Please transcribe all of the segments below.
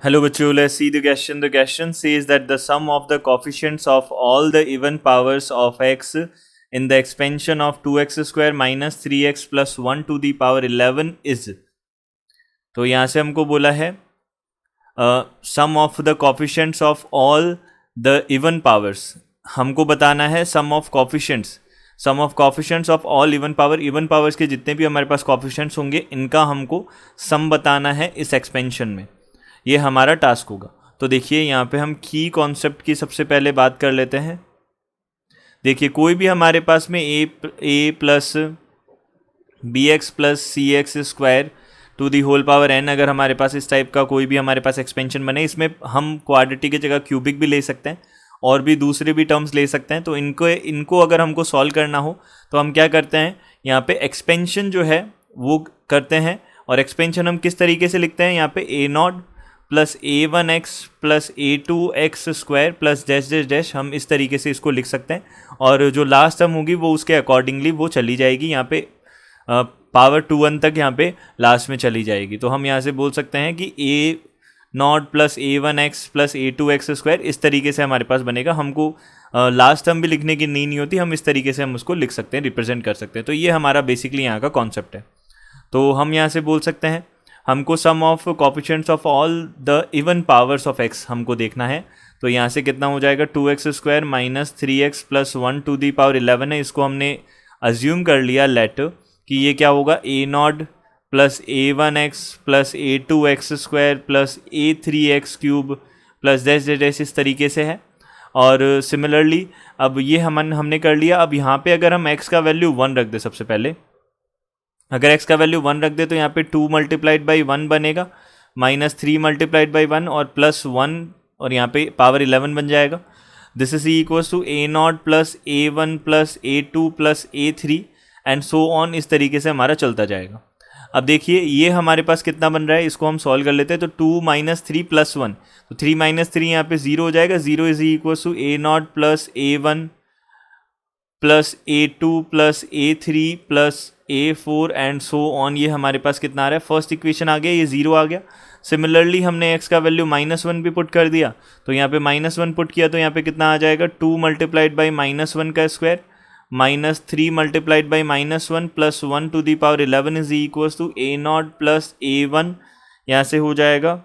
Hello बच्चों, let's see the question. The question says that the sum of the coefficients of all the even powers of x in the expansion of 2x square minus 3x plus 1 to the power 11 is. तो यहाँ से हमको बोला है sum of the coefficients of all the even powers. हमको बताना है sum of coefficients of all even powers के जितने भी हमारे पास कोफिशिएंट्स होंगे इनका हमको सम बताना है इस एक्सपेंशन में. ये हमारा टास्क होगा. तो देखिए यहाँ पे हम की कॉन्सेप्ट की सबसे पहले बात कर लेते हैं. देखिए कोई भी हमारे पास में a plus b x plus c x square to the whole power n, अगर हमारे पास इस टाइप का कोई भी हमारे पास एक्सपेंशन बने, इसमें हम क्वाड्रेटिक की जगह क्यूबिक भी ले सकते हैं और भी दूसरे भी टर्म्स ले सकते हैं. तो इनको अगर हमको सॉल्व करना हो तो हम क्या करते हैं, यहाँ पे एक्सपेंशन जो है वो करते हैं. और एक्सपेंशन हम किस तरीके से लिखते हैं, यहाँ पे a not plus a1x plus a2x square plus dash dash dash, हम इस तरीके से इसको लिख सकते हैं. और जो लास्ट टर्म होगी वो उसके अकॉर्डिंगली वो चली जाएगी, यहाँ पे पावर 2 तक यहाँ पे लास्ट में चली जाएगी. तो हम यहाँ से बोल सकते हैं कि a naught plus a1x plus a2x square इस तरीके से हमारे पास बनेगा. हमको लास्ट टर्म भी लिखने की नीड नहीं होती, हम इस तरीके से हम उसको लिख सकते हैं, रिप्रेजेंट कर सकते हैं. तो ये हमारा बेसिकली यहाँ का कॉन्सेप्ट है. तो हम यहाँ से बोल सकते हैं हमको sum of coefficients of all the even powers of x हमको देखना है. तो यहाँ से कितना हो जाएगा, 2x square minus 3x plus 1 to the power 11 है. इसको हमने अज्यूम कर लिया लेट कि ये क्या होगा, a naught plus a1x plus a2x square plus a3x cube plus dash dash dash इस तरीके से है. और सिमिलरली अब ये हमने कर लिया. अब यहाँ पे अगर हम x का वैल्यू 1 रख दे, सबसे पहले अगर x का वैल्यू 1 रख दे तो यहाँ पे 2 मल्टीप्लाइड बाई 1 बनेगा, माइनस 3 मल्टीप्लाइड बाई 1 और प्लस 1 और यहाँ पे पावर 11 बन जाएगा. This is equals to a naught plus a1 plus a2 plus a3 and so on. इस तरीके से हमारा चलता जाएगा. अब देखिए ये हमारे पास कितना बन रहा है, इसको हम सॉल्व कर लेते हैं. तो 2 माइनस 3 प्लस 1, तो 3 माइनस 3 यहाँ पे 0 हो जाएगा. 0 is equals to a naught plus a1 plus a2 plus a3 plus a4 and so on. ये हमारे पास कितना आ रहा है, फर्स्ट इक्वेशन आ गया, ये 0 आ गया. सिमिलरली हमने x का वैल्यू -1 भी पुट कर दिया. तो यहाँ पे -1 पुट किया तो यहाँ पे कितना आ जाएगा, 2 मल्टीप्लाइड बाई -1 का square minus 3 multiplied by -1 plus 1 to the power 11 is equals to a naught plus a1. यहाँ से हो जाएगा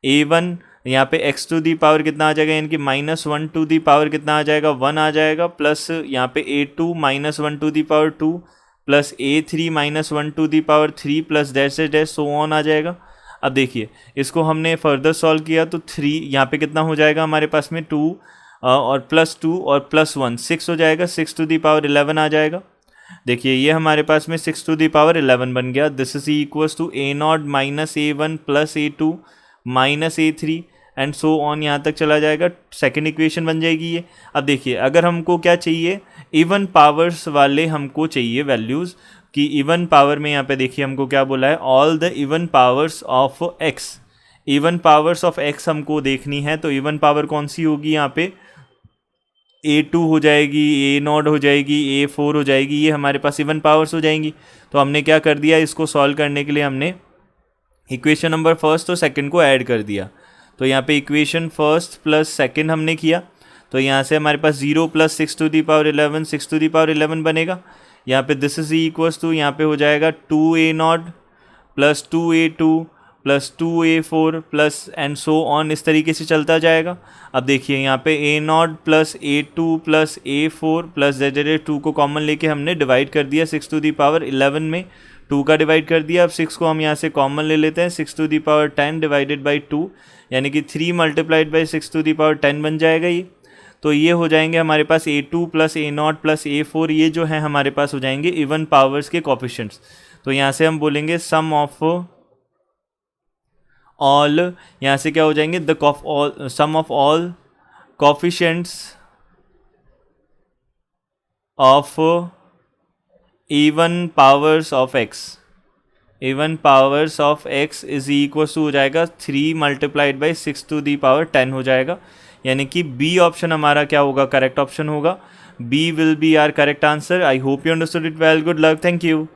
a1, यहाँ पे x टू दी पावर कितना आ जाएगा, यानी कि -1 टू दी पावर कितना आ जाएगा, 1 आ जाएगा. प्लस यहाँ पे a2 -1 to the power 2 plus a3 -1 to the power 3 plus dash dash so on आ जाएगा. अब देखिए इसको हमने फर्दर सॉल्व किया तो 3 यहाँ पे कितना हो जाएगा हमारे पास में 2 और प्लस 2 और प्लस 1 6 हो जाएगा, 6 टू दी पावर 11 आ जाएगा. देखिए ये हमारे पास में 6 टू दी पावर 11 बन गया. This is equals to a naught minus a1 plus a2 minus a3 and so on, यहाँ तक चला जाएगा. सेकेंड इक्वेशन बन जाएगी ये. अब देखिए अगर हमको क्या चाहिए, इवन पावर्स वाले हमको चाहिए वैल्यूज़ कि इवन पावर में यहाँ पे देखिए हमको क्या बोला है, all the even powers of x. Even powers of x हमको देखनी है. तो इवन पावर कौन सी होगी, यहाँ पे a2 हो जाएगी, a नॉट हो जाएगी, a4 हो जाएगी. ये हमारे पास इवन पावर्स हो जाएंगी. तो हमने क्या कर दिया, इसको सॉल्व करने के लिए हमने इक्वेशन नंबर फर्स्ट और सेकंड को ऐड कर दिया. तो यहाँ पे इक्वेशन फर्स्ट प्लस सेकंड हमने किया. तो यहाँ से हमारे पास 0 plus 6 to the power 11 6 to the power 11 बनेगा. यहाँ पे दिस इज इक्वल्स टू, यहाँ पे हो जाएगा 2a not plus 2a2 plus 2a4 plus and so on, इस तरीके से चलता जाएगा. अब देखिए यहाँ पे a naught plus a2 plus a4 plus z2 को कॉमन लेके हमने डिवाइड कर दिया 6 टू दी पावर 11 में, 2 का डिवाइड कर दिया. अब 6 को हम यहाँ से कॉमन ले लेते हैं, 6 to the power 10 divided by 2, यानी कि 3 multiplied by 6 to the power 10 बन जाएगा ये. तो ये हो जाएंगे हमारे पास a2 plus a naught plus a4, ये जो है हमारे पास हो जाएंगे इवन पावर्स के कोफिशिएंट्स. तो यहाँ से हम बोलेंगे सम ऑफ ऑल, यहाँ से क्या हो जाएंगे, the sum of all coefficients of even powers of x. Even powers of x is equal to हो जाएगा 3 multiplied by 6 to the power 10 हो जाएगा. यानी कि बी ऑप्शन हमारा क्या होगा, करेक्ट ऑप्शन होगा. B will be our correct answer. I hope you understood it well. Good luck. Thank you.